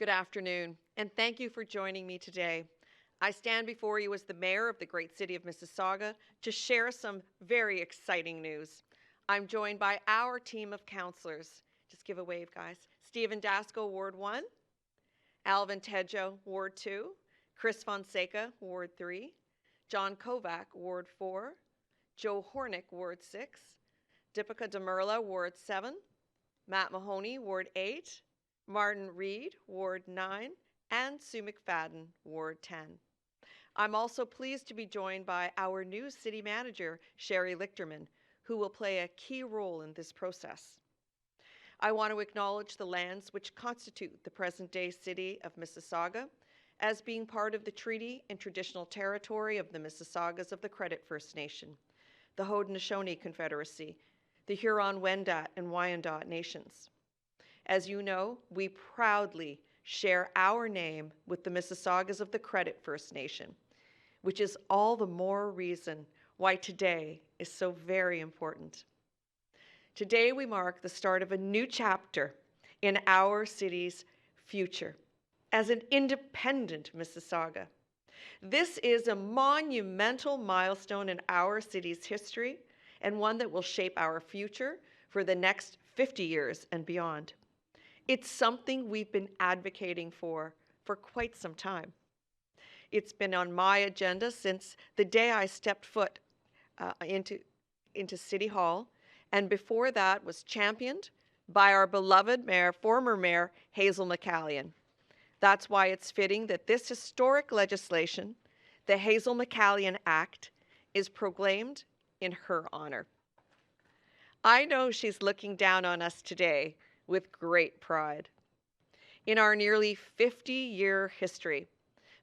Good afternoon, and thank you for joining me today. I stand before you as the mayor of the great city of Mississauga to share some very exciting news. I'm joined by our team of councillors. Just give a wave, guys. Stephen Daskell, Ward 1, Alvin Tedjo, Ward 2, Chris Fonseca, Ward 3, John Kovac, Ward 4, Joe Hornick, Ward 6, Deepika Demerla, Ward 7, Matt Mahoney, Ward 8, Martin Reed, Ward 9, and Sue McFadden, Ward 10. I'm also pleased to be joined by our new city manager, Sherry Lichterman, who will play a key role in this process. I want to acknowledge the lands which constitute the present-day city of Mississauga as being part of the treaty and traditional territory of the Mississaugas of the Credit First Nation, the Haudenosaunee Confederacy, the Huron-Wendat and Wyandot Nations. As you know, we proudly share our name with the Mississaugas of the Credit First Nation, which is all the more reason why today is so very important. Today we mark the start of a new chapter in our city's future as an independent Mississauga. This is a monumental milestone in our city's history and one that will shape our future for the next 50 years and beyond. It's something we've been advocating for quite some time. It's been on my agenda since the day I stepped foot into City Hall, and before that was championed by our beloved mayor, former mayor, Hazel McCallion. That's why it's fitting that this historic legislation, the Hazel McCallion Act, is proclaimed in her honor. I know she's looking down on us today with great pride. In our nearly 50-year history,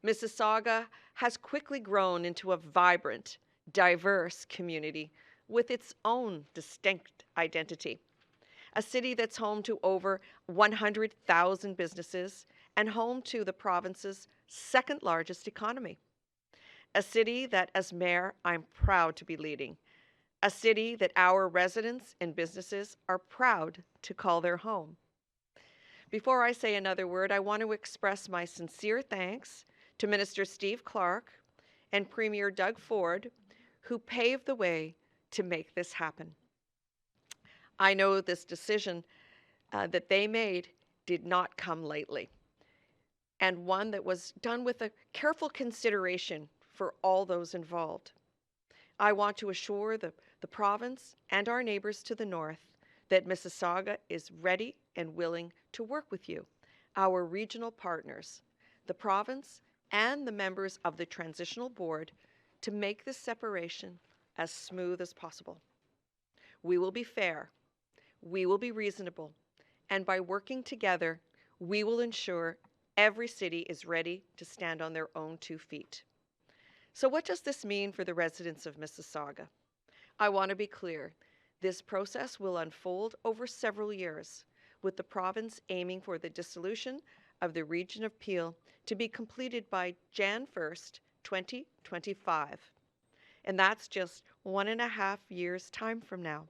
Mississauga has quickly grown into a vibrant, diverse community with its own distinct identity. A city that's home to over 100,000 businesses and home to the province's second largest economy. A city that, as mayor, I'm proud to be leading. A city that our residents and businesses are proud to call their home. Before I say another word, I want to express my sincere thanks to Minister Steve Clark and Premier Doug Ford, who paved the way to make this happen. I know this decision that they made did not come lightly, and one that was done with a careful consideration for all those involved. I want to assure the province and our neighbors to the north that Mississauga is ready and willing to work with you, our regional partners, the province, and the members of the transitional board to make this separation as smooth as possible. We will be fair, we will be reasonable, and by working together, we will ensure every city is ready to stand on their own 2 feet. So what does this mean for the residents of Mississauga? I want to be clear. This process will unfold over several years, with the province aiming for the dissolution of the Region of Peel to be completed by Jan 1st, 2025. And that's just 1.5 years' time from now.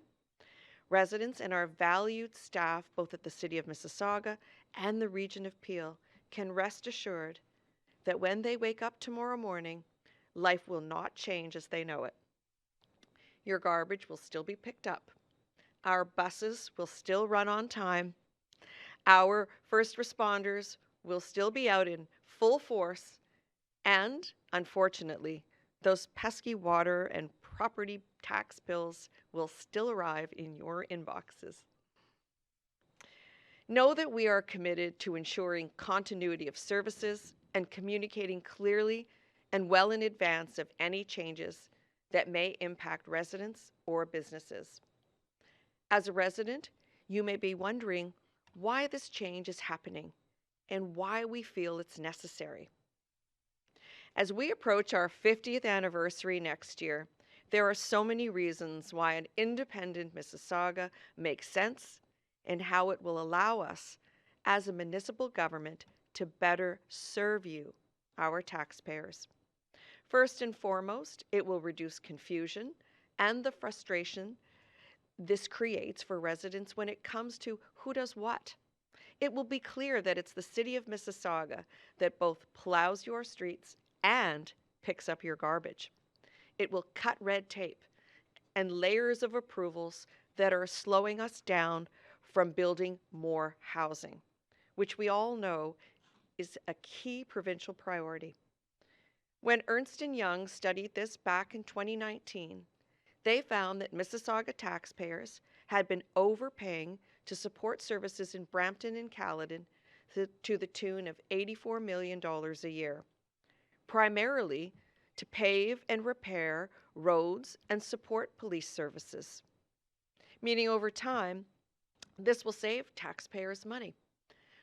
Residents and our valued staff, both at the City of Mississauga and the Region of Peel, can rest assured that when they wake up tomorrow morning, life will not change as they know it. Your garbage will still be picked up. Our buses will still run on time. Our first responders will still be out in full force. And, unfortunately, those pesky water and property tax bills will still arrive in your inboxes. Know that we are committed to ensuring continuity of services and communicating clearly and well in advance of any changes that may impact residents or businesses. As a resident, you may be wondering why this change is happening and why we feel it's necessary. As we approach our 50th anniversary next year, there are so many reasons why an independent Mississauga makes sense and how it will allow us as a municipal government to better serve you, our taxpayers. First and foremost, it will reduce confusion and the frustration this creates for residents when it comes to who does what. It will be clear that it's the City of Mississauga that both plows your streets and picks up your garbage. It will cut red tape and layers of approvals that are slowing us down from building more housing, which we all know is a key provincial priority. When Ernst & Young studied this back in 2019, they found that Mississauga taxpayers had been overpaying to support services in Brampton and Caledon to the tune of $84 million a year, primarily to pave and repair roads and support police services. Meaning over time, this will save taxpayers money.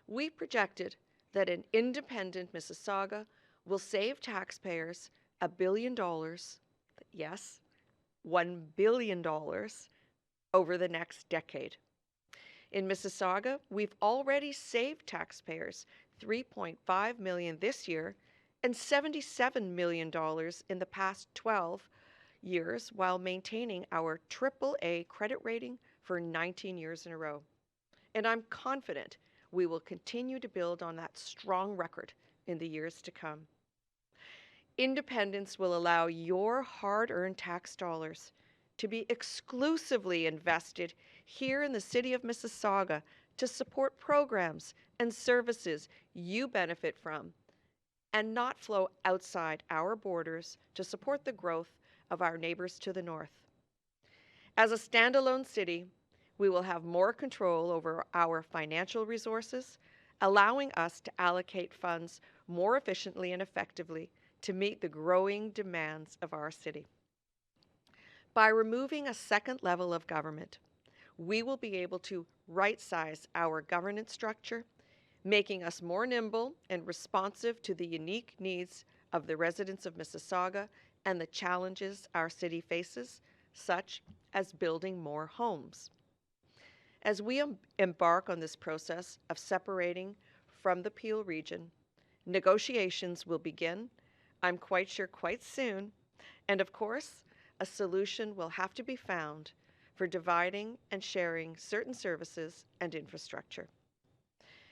We projected that an independent Mississauga will save taxpayers $1 billion, yes, $1 billion over the next decade. In Mississauga, we've already saved taxpayers $3.5 million this year and $77 million in the past 12 years while maintaining our AAA credit rating for 19 years in a row. And I'm confident we will continue to build on that strong record in the years to come. Independence will allow your hard-earned tax dollars to be exclusively invested here in the City of Mississauga to support programs and services you benefit from, and not flow outside our borders to support the growth of our neighbors to the north. As a standalone city, we will have more control over our financial resources, allowing us to allocate funds more efficiently and effectively to meet the growing demands of our city. By removing a second level of government, we will be able to right-size our governance structure, making us more nimble and responsive to the unique needs of the residents of Mississauga and the challenges our city faces, such as building more homes. As we embark on this process of separating from the Peel region, negotiations will begin, I'm quite sure quite soon, and of course, a solution will have to be found for dividing and sharing certain services and infrastructure.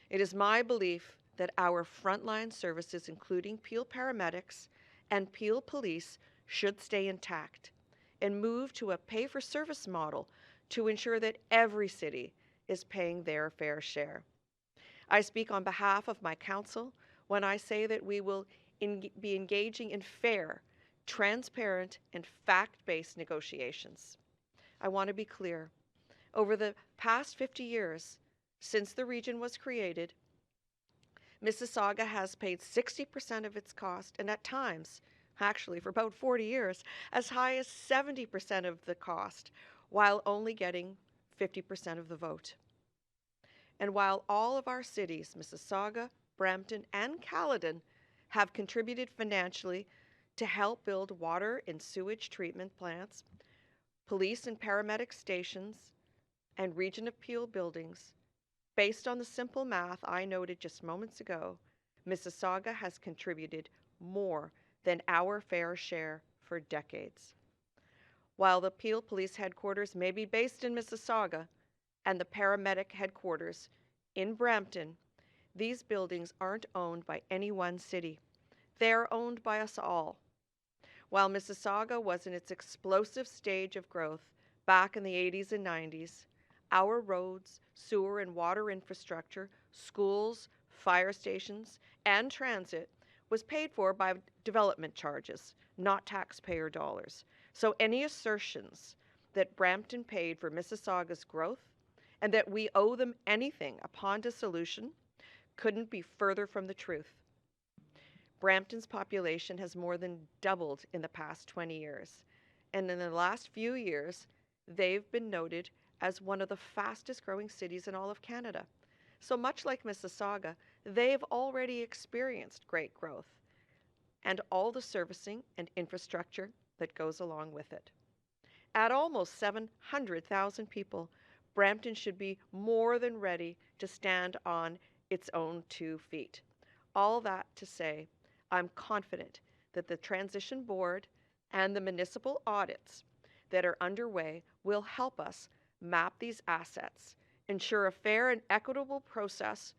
It is my belief that our frontline services, including Peel paramedics and Peel police, should stay intact and move to a pay-for-service model to ensure that every city is paying their fair share. I speak on behalf of my council when I say that we will be engaging in fair, transparent, and fact-based negotiations. I want to be clear. Over the past 50 years, since the region was created, Mississauga has paid 60% of its cost, and at times, actually for about 40 years, as high as 70% of the cost, while only getting 50% of the vote. And while all of our cities, Mississauga, Brampton, and Caledon, have contributed financially to help build water and sewage treatment plants, police and paramedic stations, and Region of Peel buildings, based on the simple math I noted just moments ago, Mississauga has contributed more than our fair share for decades. While the Peel Police Headquarters may be based in Mississauga and the paramedic headquarters in Brampton, these buildings aren't owned by any one city. They are owned by us all. While Mississauga was in its explosive stage of growth back in the 80s and 90s, our roads, sewer and water infrastructure, schools, fire stations, and transit was paid for by development charges, not taxpayer dollars. So any assertions that Brampton paid for Mississauga's growth and that we owe them anything upon dissolution couldn't be further from the truth. Brampton's population has more than doubled in the past 20 years, and in the last few years, they've been noted as one of the fastest growing cities in all of Canada. So much like Mississauga, they've already experienced great growth and all the servicing and infrastructure that goes along with it. At almost 700,000 people, Brampton should be more than ready to stand on its own 2 feet. All that to say, I'm confident that the Transition Board and the municipal audits that are underway will help us map these assets ensure a fair and equitable process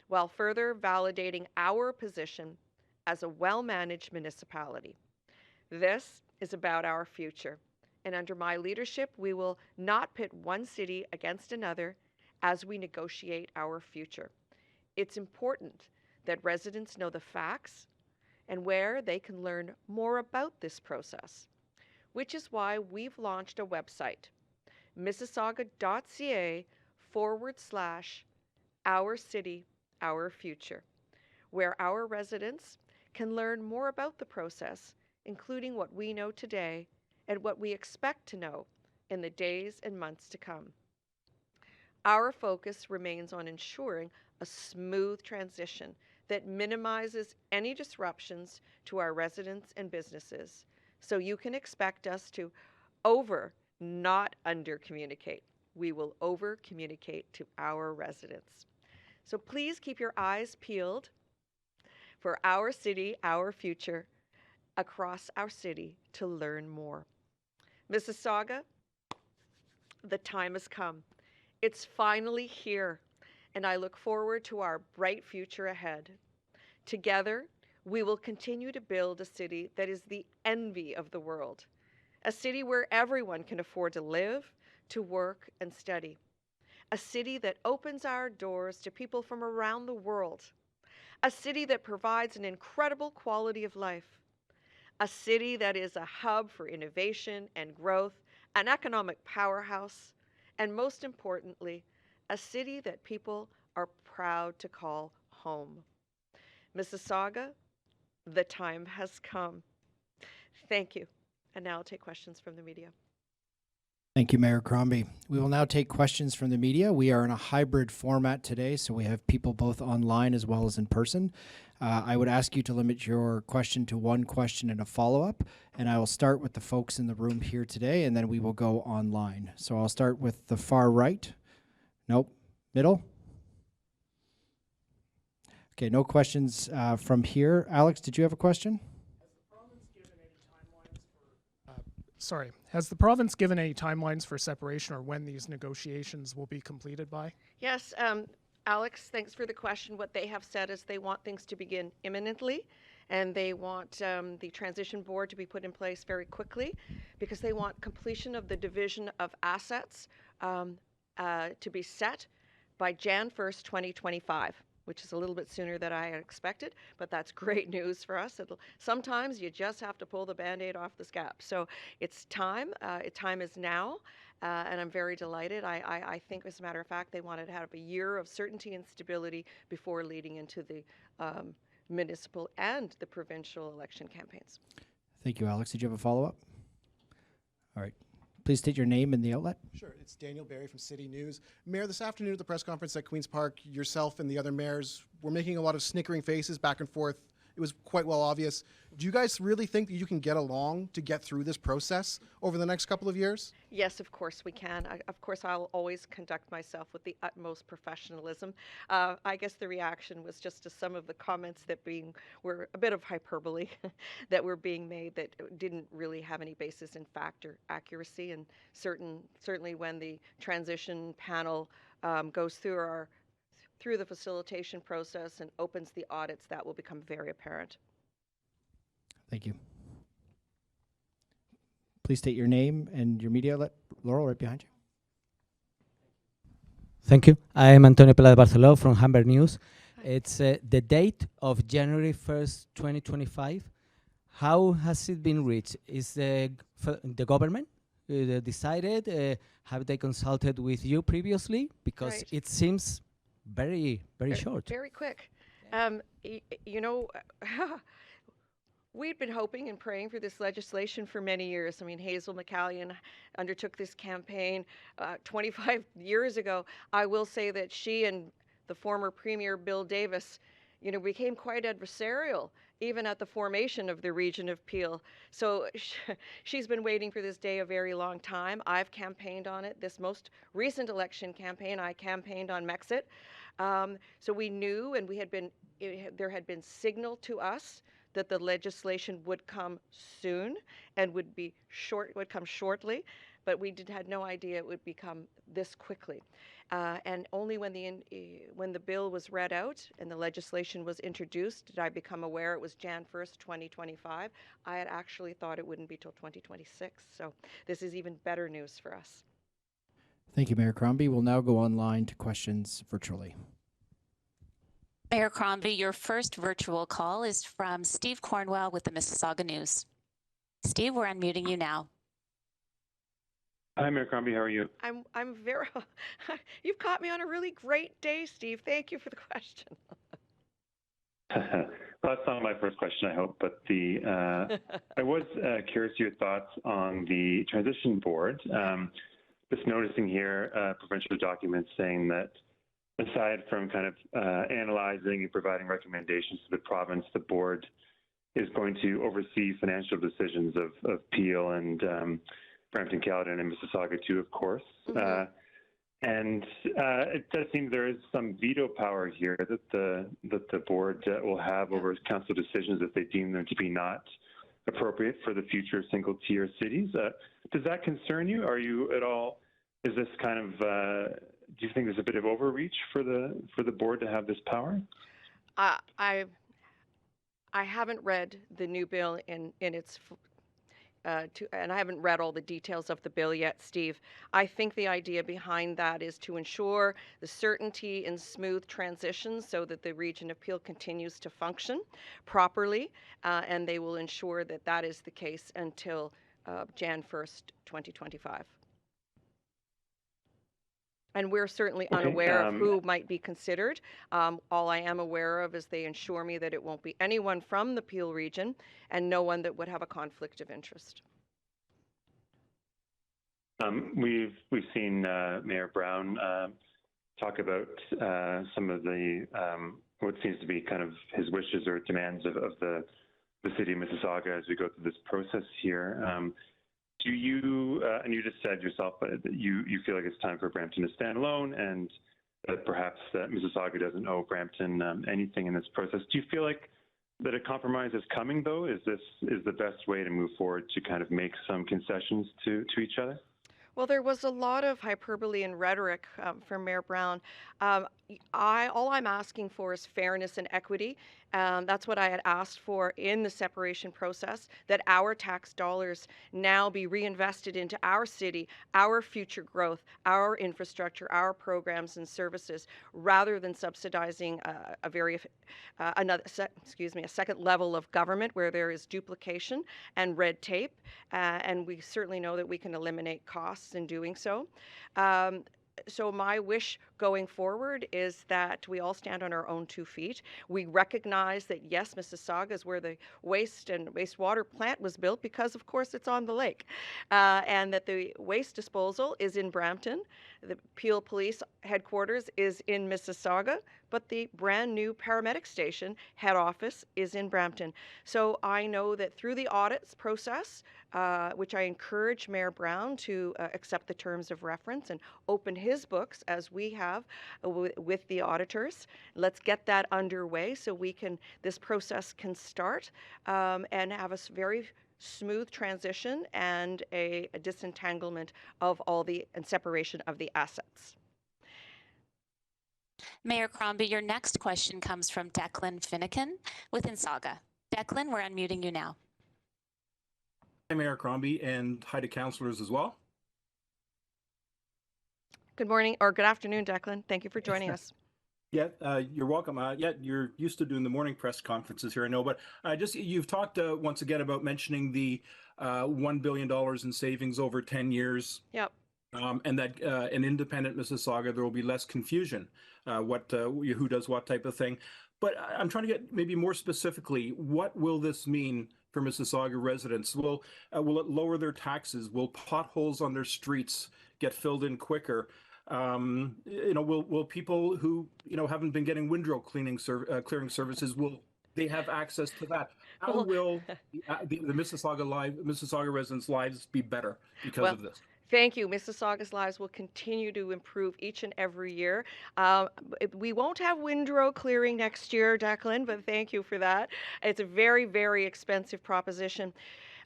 while further validating our position as a well-managed municipality. This is about our future, and under my leadership, we will not pit one city against another as we negotiate our future. It's important that residents know the facts and where they can learn more about this process, which is why we've launched a website, mississauga.ca/Our City, Our Future, where our residents can learn more about the process, including what we know today and what we expect to know in the days and months to come. Our focus remains on ensuring a smooth transition that minimizes any disruptions to our residents and businesses. So you can expect us to not under communicate. We will over communicate to our residents. So please keep your eyes peeled for Our City, Our Future across our city to learn more. Mississauga, the time has come. It's finally here, and I look forward to our bright future ahead. Together, we will continue to build a city that is the envy of the world, a city where everyone can afford to live, to work, and study, a city that opens our doors to people from around the world, a city that provides an incredible quality of life, a city that is a hub for innovation and growth, an economic powerhouse, and most importantly, a city that people are proud to call home. Mississauga, the time has come. Thank you. And now I'll take questions from the media. Thank you, Mayor Crombie. We will now take questions from the media. We are in a hybrid format today, so we have people both online as well as in person. I would ask you to limit your question to one question and a follow-up, and I will start with the folks in the room here today, and then we will go online. So I'll start with the far right. Nope. Middle? Okay, no questions from here. Alex, did you have a question? Has the province given any timelines for separation or when these negotiations will be completed by? Yes, Alex, thanks for the question. What they have said is they want things to begin imminently, and they want the transition board to be put in place very quickly because they want completion of the division of assets to be set by Jan 1st, 2025. Which is a little bit sooner than I had expected, but that's great news for us. Sometimes you just have to pull the Band-Aid off the scab. So it's time. Time is now, and I'm very delighted. I think, as a matter of fact, they wanted to have a year of certainty and stability before leading into the municipal and the provincial election campaigns. Thank you, Alex. Did you have a follow-up? All right. Please state your name and the outlet. Sure. It's Daniel Barry from City News. Mayor, this afternoon at the press conference at Queen's Park, yourself and the other mayors were making a lot of snickering faces back and forth. It was quite well obvious. Do you guys really think that you can get along to get through this process over the next couple of years? Yes, of course we can. Of course, I'll always conduct myself with the utmost professionalism. I guess the reaction was just to some of the comments that were a bit of hyperbole that were being made that didn't really have any basis in fact or accuracy. And certainly when the transition panel goes through the facilitation process and opens the audits, that will become very apparent. Thank you. Please state your name and your media outlet. Laurel, right behind you. Thank you. I am Antonio Peláez Barceló from Hamburg News. It's the date of January 1st, 2025. How has it been reached? Is the government decided? Have they consulted with you previously? Because Right. it seems very short. Very quick. We'd been hoping and praying for this legislation for many years. I mean, Hazel McCallion undertook this campaign 25 years ago. I will say that she and the former Premier Bill Davis, became quite adversarial, even at the formation of the region of Peel. So she's been waiting for this day a very long time. I've campaigned on it. This most recent election campaign, I campaigned on Mexit. So we knew, and there had been signaled to us that the legislation would come soon and would come shortly, but we had no idea it would become this quickly. And only when the bill was read out and the legislation was introduced did I become aware it was Jan 1st, 2025. I had actually thought it wouldn't be till 2026. So this is even better news for us. Thank you, Mayor Crombie. We'll now go online to questions virtually. Mayor Crombie, your first virtual call is from Steve Cornwell with the Mississauga News. Steve, we're unmuting you now. Hi, Mayor Crombie. How are you? I'm very. You've caught me on a really great day, Steve. Thank you for the question. Well, that's not my first question, I hope, but I was curious your thoughts on the transition board. Just noticing here provincial documents saying that aside from kind of analyzing and providing recommendations to the province, the board is going to oversee financial decisions of Peel and Brampton, Caledon, and Mississauga too, of course. Mm-hmm. And it does seem there is some veto power here that the board will have over council decisions if they deem them to be not appropriate for the future single-tier cities. Does that concern you? Are you at all? Is this kind of? Do you think there's a bit of overreach for the board to have this power? I haven't read the new bill in its. And I haven't read all the details of the bill yet, Steve. I think the idea behind that is to ensure the certainty and smooth transitions so that the region of Peel continues to function properly, and they will ensure that that is the case until Jan 1st, 2025. And we're certainly unaware of who might be considered. All I am aware of is they ensure me that it won't be anyone from the Peel region and no one that would have a conflict of interest. We've seen Mayor Brown talk about some of the what seems to be kind of his wishes or demands of the city of Mississauga as we go through this process here. Do you, and you just said yourself that you feel like it's time for Brampton to stand alone and that perhaps Mississauga doesn't owe Brampton anything in this process. Do you feel like that a compromise is coming, though? Is the best way to move forward to kind of make some concessions to each other? Well, there was a lot of hyperbole and rhetoric from Mayor Brown. All I'm asking for is fairness and equity. That's what I had asked for in the separation process, that our tax dollars now be reinvested into our city, our future growth, our infrastructure, our programs and services, rather than subsidizing a second level of government where there is duplication and red tape. And we certainly know that we can eliminate costs in doing so. So my wish going forward is that we all stand on our own 2 feet. We recognize that, yes, Mississauga is where the waste and wastewater plant was built because, of course, it's on the lake, and that the waste disposal is in Brampton. The Peel Police headquarters is in Mississauga, but the brand new paramedic station head office is in Brampton. So I know that through the audits process, which I encourage Mayor Brown to accept the terms of reference and open his books as we have with the auditors. Let's get that underway so this process can start and have a very smooth transition and a disentanglement of and separation of the assets. Mayor Crombie, your next question comes from Declan Finnegan with Mississauga. Declan, we're unmuting you now. Hi, Mayor Crombie, and hi to councillors as well. Good morning, or good afternoon, Declan. Thank you for joining us. Yeah, you're welcome. Yeah, you're used to doing the morning press conferences here, I know, but you've talked once again about mentioning the $1 billion in savings over 10 years. Yep. And that an independent Mississauga, there will be less confusion, who does what type of thing. But I'm trying to get maybe more specifically, what will this mean for Mississauga residents? Will it lower their taxes? Will potholes on their streets get filled in quicker? Will people who haven't been getting windrow clearing services, will they have access to that? How will the Mississauga residents' lives be better because of this? Thank you. Mississauga's lives will continue to improve each and every year. We won't have windrow clearing next year, Declan, but thank you for that. It's a very, very expensive proposition.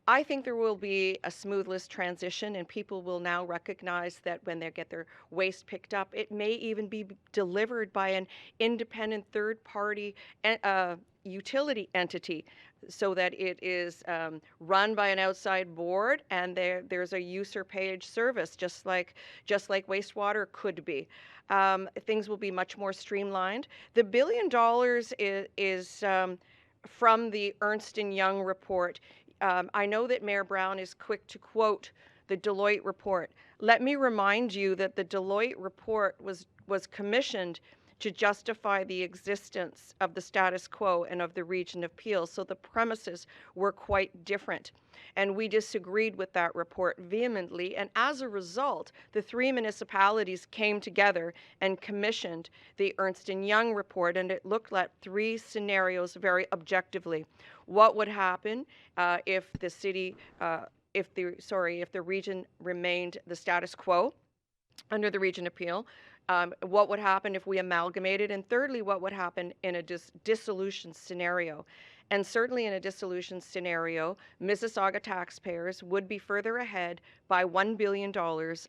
I think there will be a smoothless transition, and people will now recognize that when they get their waste picked up, it may even be delivered by an independent third-party utility entity, so that it is run by an outside board, and there's a user-paid service, just like wastewater could be. Things will be much more streamlined. The $1 billion is from the Ernst & Young report. I know that Mayor Brown is quick to quote the Deloitte report. Let me remind you that the Deloitte report was commissioned to justify the existence of the status quo and of the region of Peel, so the premises were quite different. And we disagreed with that report vehemently, and as a result, the 3 municipalities came together and commissioned the Ernst & Young report, and it looked at 3 scenarios very objectively. What would happen if the city, if the region remained the status quo under the region of Peel? What would happen if we amalgamated? And thirdly, what would happen in a dissolution scenario? And certainly in a dissolution scenario, Mississauga taxpayers would be further ahead by $1 billion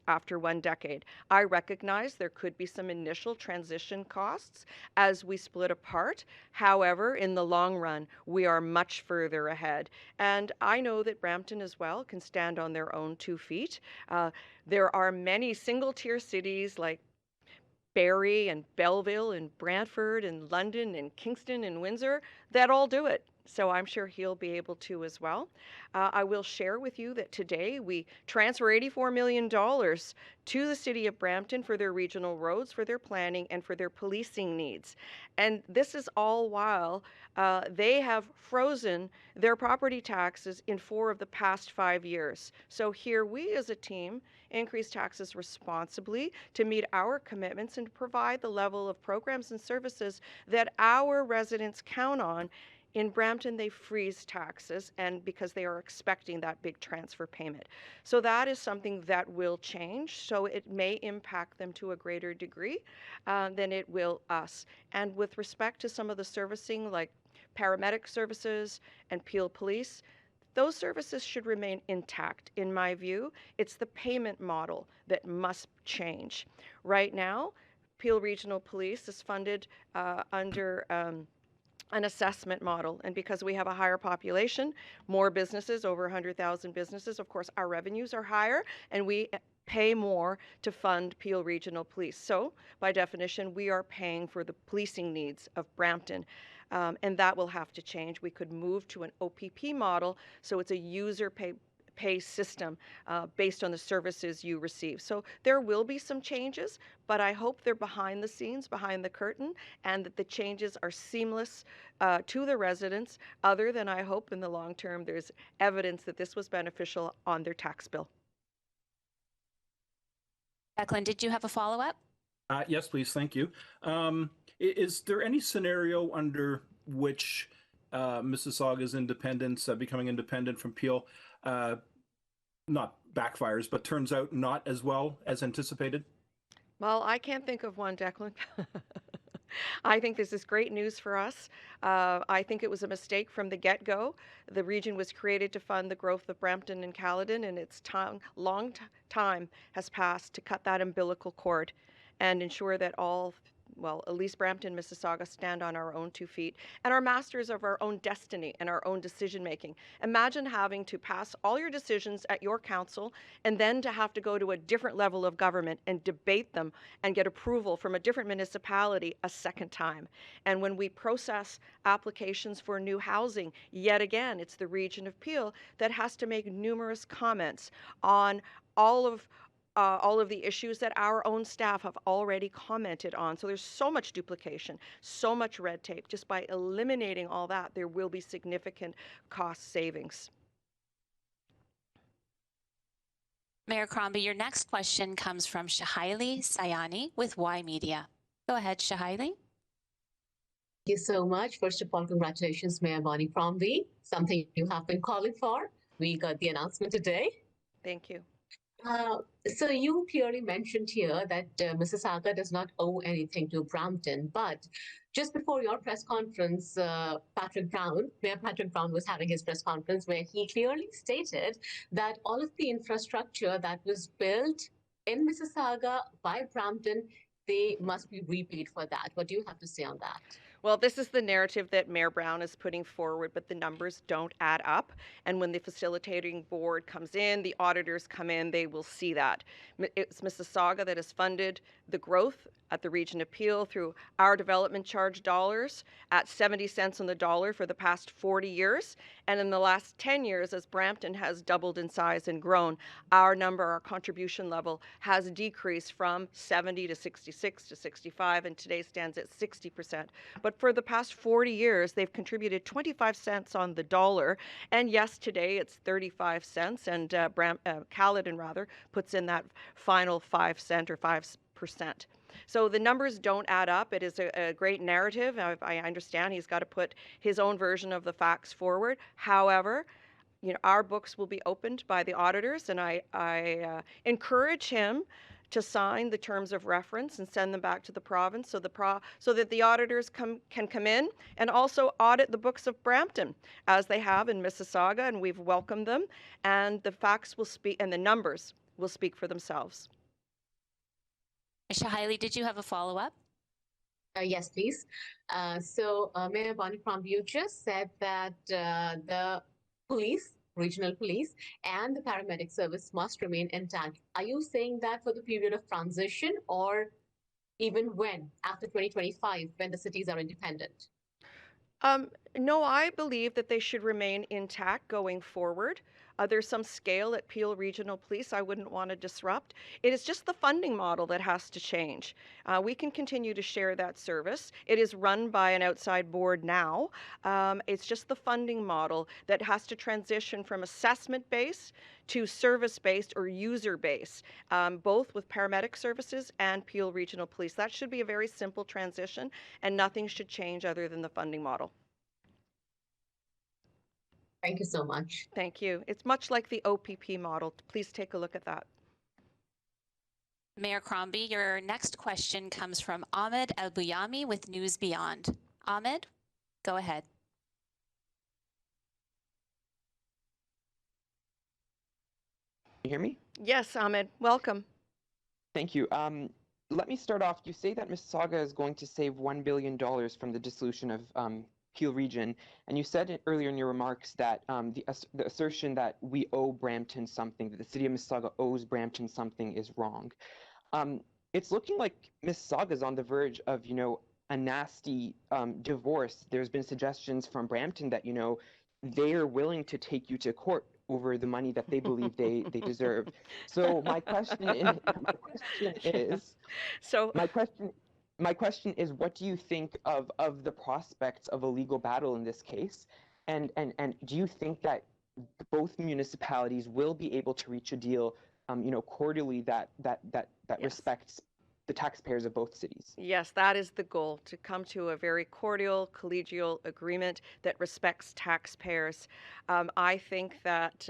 after 1 decade. I recognize there could be some initial transition costs as we split apart. However, in the long run, we are much further ahead. And I know that Brampton as well can stand on their own 2 feet. There are many single-tier cities like Barrie and Belleville and Brantford and London and Kingston and Windsor that all do it. So I'm sure he'll be able to as well. I will share with you that today we transfer $84 million to the City of Brampton for their regional roads, for their planning, and for their policing needs. And this is all while they have frozen their property taxes in 4 of the past 5 years. So here we as a team increase taxes responsibly to meet our commitments and provide the level of programs and services that our residents count on. In Brampton, they freeze taxes, and because they are expecting that big transfer payment. So that is something that will change. So it may impact them to a greater degree than it will us. And with respect to some of the servicing, like paramedic services and Peel Police, those services should remain intact, in my view. It's the payment model that must change. Right now, Peel Regional Police is funded under an assessment model, and because we have a higher population, more businesses, over 100,000 businesses, of course our revenues are higher, and we pay more to fund Peel Regional Police. So by definition, we are paying for the policing needs of Brampton. And that will have to change. We could move to an OPP model, so it's a user pay system based on the services you receive. So there will be some changes, but I hope they're behind the scenes, behind the curtain, and that the changes are seamless to the residents, other than I hope in the long term there's evidence that this was beneficial on their tax bill. Declan, did you have a follow-up? Yes, please. Thank you. Is there any scenario under which Mississauga's independence, becoming independent from Peel, not backfires, but turns out not as well as anticipated? Well, I can't think of one, Declan. I think this is great news for us. I think it was a mistake from the get-go. The region was created to fund the growth of Brampton and Caledon, and it's long time has passed to cut that umbilical cord and ensure that all, well, at least Brampton, Mississauga, stand on our own 2 feet and are masters of our own destiny and our own decision-making. Imagine having to pass all your decisions at your council and then to have to go to a different level of government and debate them and get approval from a different municipality a second time. And when we process applications for new housing, yet again, it's the region of Peel that has to make numerous comments on all of the issues that our own staff have already commented on. So there's so much duplication, so much red tape. Just by eliminating all that, there will be significant cost savings. Mayor Crombie, your next question comes from Shahaili Sayani with Y Media. Go ahead, Shahaili. Thank you so much. First of all, congratulations, Mayor Bonnie Crombie. Something you have been calling for. We got the announcement today. Thank you. So you clearly mentioned here that Mississauga does not owe anything to Brampton, but just before your press conference, Mayor Patrick Brown was having his press conference where he clearly stated that all of the infrastructure that was built in Mississauga by Brampton, they must be repaid for that. What do you have to say on that? Well, this is the narrative that Mayor Brown is putting forward, but the numbers don't add up. And when the facilitating board comes in, the auditors come in, they will see that. It's Mississauga that has funded the growth at the Region Appeal through our development charge dollars at 70 cents on the dollar for the past 40 years. And in the last 10 years, as Brampton has doubled in size and grown, our contribution level has decreased from 70 to 66 to 65, and today stands at 60%. But for the past 40 years, they've contributed 25 cents on the dollar. And yes, today it's 35 cents, and Caledon, rather, puts in that final 5 cent or 5%. So the numbers don't add up. It is a great narrative. I understand he's got to put his own version of the facts forward. However, our books will be opened by the auditors, and I encourage him to sign the terms of reference and send them back to the province so that the auditors can come in and also audit the books of Brampton, as they have in Mississauga, and we've welcomed them, and the facts will speak and the numbers will speak for themselves. Shahili, did you have a follow-up? Yes, please. So Mayor Bonnie Crombie, you just said that the police, regional police, and the paramedic service must remain intact. Are you saying that for the period of transition, or even when, after 2025, when the cities are independent? No, I believe that they should remain intact going forward. There's some scale at Peel Regional Police I wouldn't want to disrupt. It is just the funding model that has to change. We can continue to share that service. It is run by an outside board now. It's just the funding model that has to transition from assessment-based to service-based or user-based, both with paramedic services and Peel Regional Police. That should be a very simple transition, and nothing should change other than the funding model. Thank you so much. Thank you. It's much like the OPP model. Please take a look at that. Mayor Crombie, your next question comes from Ahmed El-Buyami with News Beyond. Ahmed, go ahead. Can you hear me? Yes, Ahmed, welcome. Thank you. Let me start off. You say that Mississauga is going to save $1 billion from the dissolution of Peel Region, and you said earlier in your remarks that the assertion that we owe Brampton something, that the city of Mississauga owes Brampton something, is wrong. It's looking like Mississauga is on the verge of, a nasty divorce. There's been suggestions from Brampton that, they are willing to take you to court over the money that they believe they deserve. So my question is, what do you think of the prospects of a legal battle in this case? And do you think that both municipalities will be able to reach a deal, quarterly that Yes. respects the taxpayers of both cities? Yes, that is the goal, to come to a very cordial, collegial agreement that respects taxpayers. I think that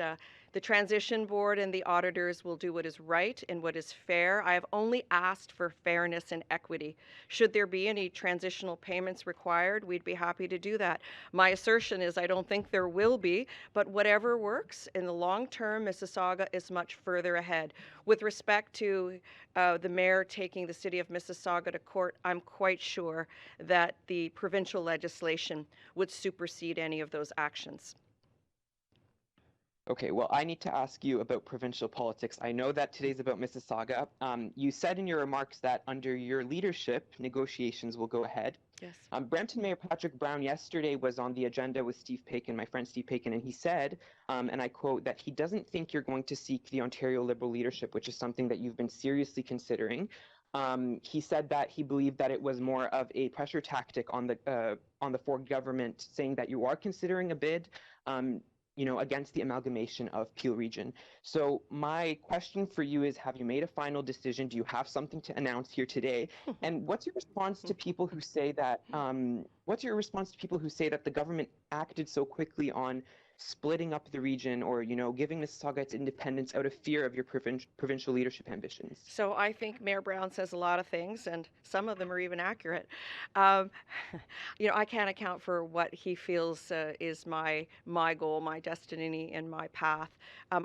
the transition board and the auditors will do what is right and what is fair. I have only asked for fairness and equity. Should there be any transitional payments required, we'd be happy to do that. My assertion is I don't think there will be, but whatever works in the long term, Mississauga is much further ahead. With respect to the mayor taking the city of Mississauga to court, I'm quite sure that the provincial legislation would supersede any of those actions. Okay, well, I need to ask you about provincial politics. I know that today's about Mississauga. You said in your remarks that under your leadership, negotiations will go ahead. Yes. Brampton Mayor Patrick Brown yesterday was on the agenda with Steve Paikin, my friend Steve Paikin, and he said, and I quote, that he doesn't think you're going to seek the Ontario Liberal leadership, which is something that you've been seriously considering. He said that he believed that it was more of a pressure tactic on the Ford government, saying that you are considering a bid, against the amalgamation of Peel Region. So my question for you is, have you made a final decision? Do you have something to announce here today? And what's your response to people who say that what's your response to people who say that the government acted so quickly on splitting up the region, or giving Mississauga its independence out of fear of your provincial leadership ambitions? So I think Mayor Brown says a lot of things, and some of them are even accurate. Um, I can't account for what he feels is my goal, my destiny, and my path.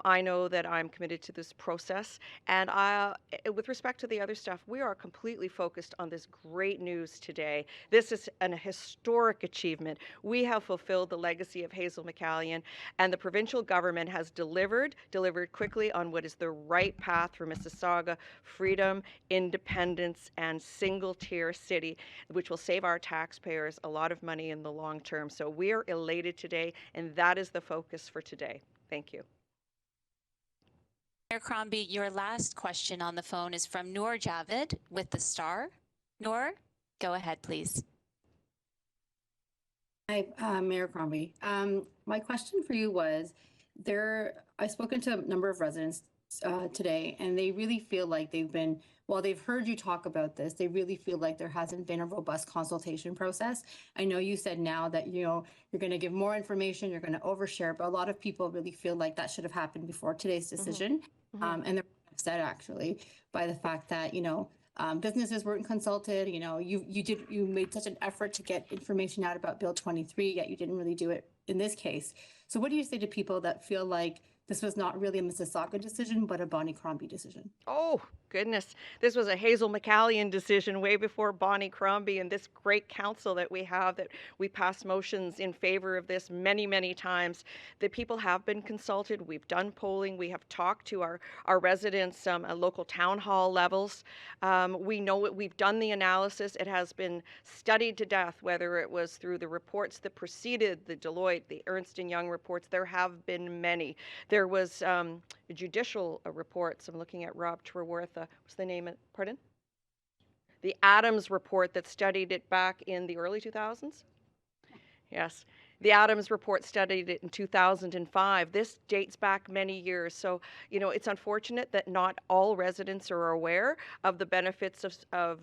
I know that I'm committed to this process, and with respect to the other stuff, we are completely focused on this great news today. This is an historic achievement. We have fulfilled the legacy of Hazel McCallion, and the provincial government has delivered quickly on what is the right path for Mississauga: freedom, independence, and single-tier city, which will save our taxpayers a lot of money in the long term. So we are elated today, and that is the focus for today. Thank you. Mayor Crombie, your last question on the phone is from Noor Javed with the Star. Noor, go ahead, please. Hi, Mayor Crombie. My question for you was, I've spoken to a number of residents today, and they really feel like while they've heard you talk about this, they really feel like there hasn't been a robust consultation process. I know you said now that, you're going to give more information, you're going to overshare, but a lot of people really feel like that should have happened before today's decision. And they're upset, actually, by the fact that, businesses weren't consulted. You made such an effort to get information out about Bill 23, yet you didn't really do it in this case. So what do you say to people that feel like this was not really a Mississauga decision, but a Bonnie Crombie decision? Oh, goodness. This was a Hazel McCallion decision way before Bonnie Crombie, and this great council that we have, that we passed motions in favor of this many, many times. The people have been consulted. We've done polling. We have talked to our residents at local town hall levels. We know it. We've done the analysis. It has been studied to death, whether it was through the reports that preceded the Deloitte, the Ernst & Young reports. There have been many. There was judicial reports. I'm looking at Rob Treworth. What's the name? Pardon? The Adams report that studied it back in the early 2000s. Yes. The Adams report studied it in 2005. This dates back many years. So, it's unfortunate that not all residents are aware of the benefits of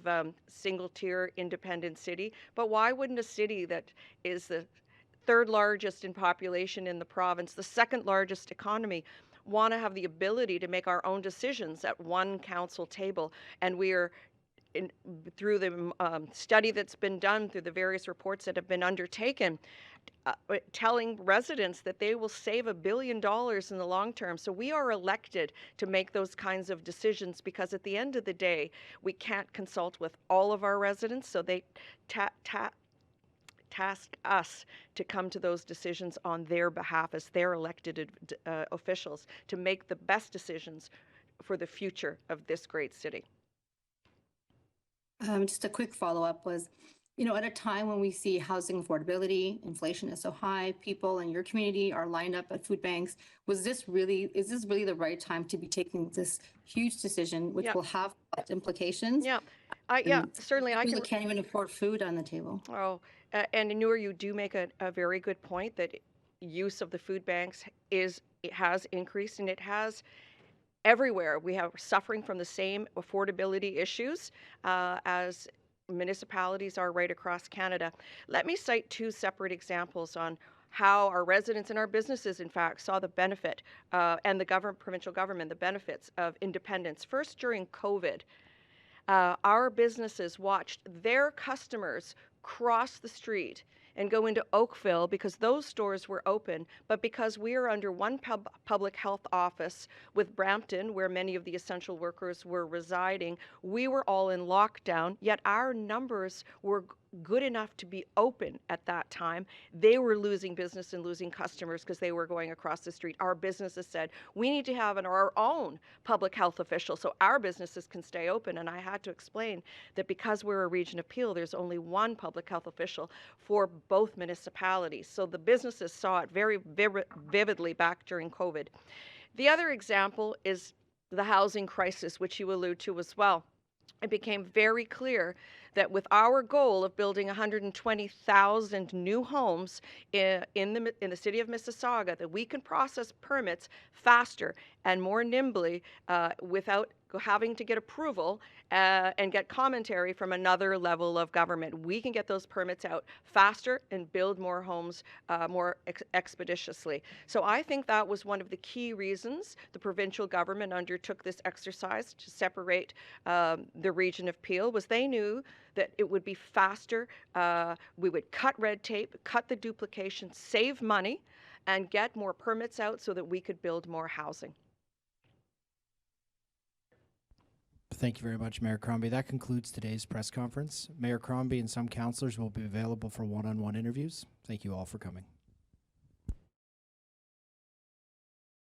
single-tier independent city. But why wouldn't a city that is the third largest in population in the province, the second largest economy, want to have the ability to make our own decisions at one council table? And we are, through the study that's been done, through the various reports that have been undertaken, telling residents that they will save $1 billion in the long term. So we are elected to make those kinds of decisions, because at the end of the day, we can't consult with all of our residents, so they task us to come to those decisions on their behalf as their elected officials, to make the best decisions for the future of this great city. Just a quick follow-up was, at a time when we see housing affordability, inflation is so high, people in your community are lined up at food banks, is this really the right time to be taking this huge decision, which will have implications? Yeah, certainly. People can't even afford food on the table. Oh, and Noor, you do make a very good point that use of the food banks has increased, and it has everywhere. We are suffering from the same affordability issues as municipalities are right across Canada. Let me cite two separate examples on how our residents and our businesses, in fact, saw the benefit, and the provincial government, the benefits of independence. First, during COVID, our businesses watched their customers cross the street and go into Oakville because those stores were open, but because we are under one public health office with Brampton, where many of the essential workers were residing, we were all in lockdown, yet our numbers were good enough to be open at that time. They were losing business and losing customers because they were going across the street. Our businesses said, we need to have our own public health official so our businesses can stay open. And I had to explain that because we're a region of Peel, there's only one public health official for both municipalities. So the businesses saw it very vividly back during COVID. The other example is the housing crisis, which you allude to as well. It became very clear that with our goal of building 120,000 new homes in the city of Mississauga, that we can process permits faster and more nimbly without having to get approval and get commentary from another level of government. We can get those permits out faster and build more homes more expeditiously. So I think that was one of the key reasons the provincial government undertook this exercise to separate the region of Peel, was they knew that it would be faster, we would cut red tape, cut the duplication, save money, and get more permits out so that we could build more housing. Thank you very much, Mayor Crombie. That concludes today's press conference. Mayor Crombie and some councillors will be available for one-on-one interviews. Thank you all for coming.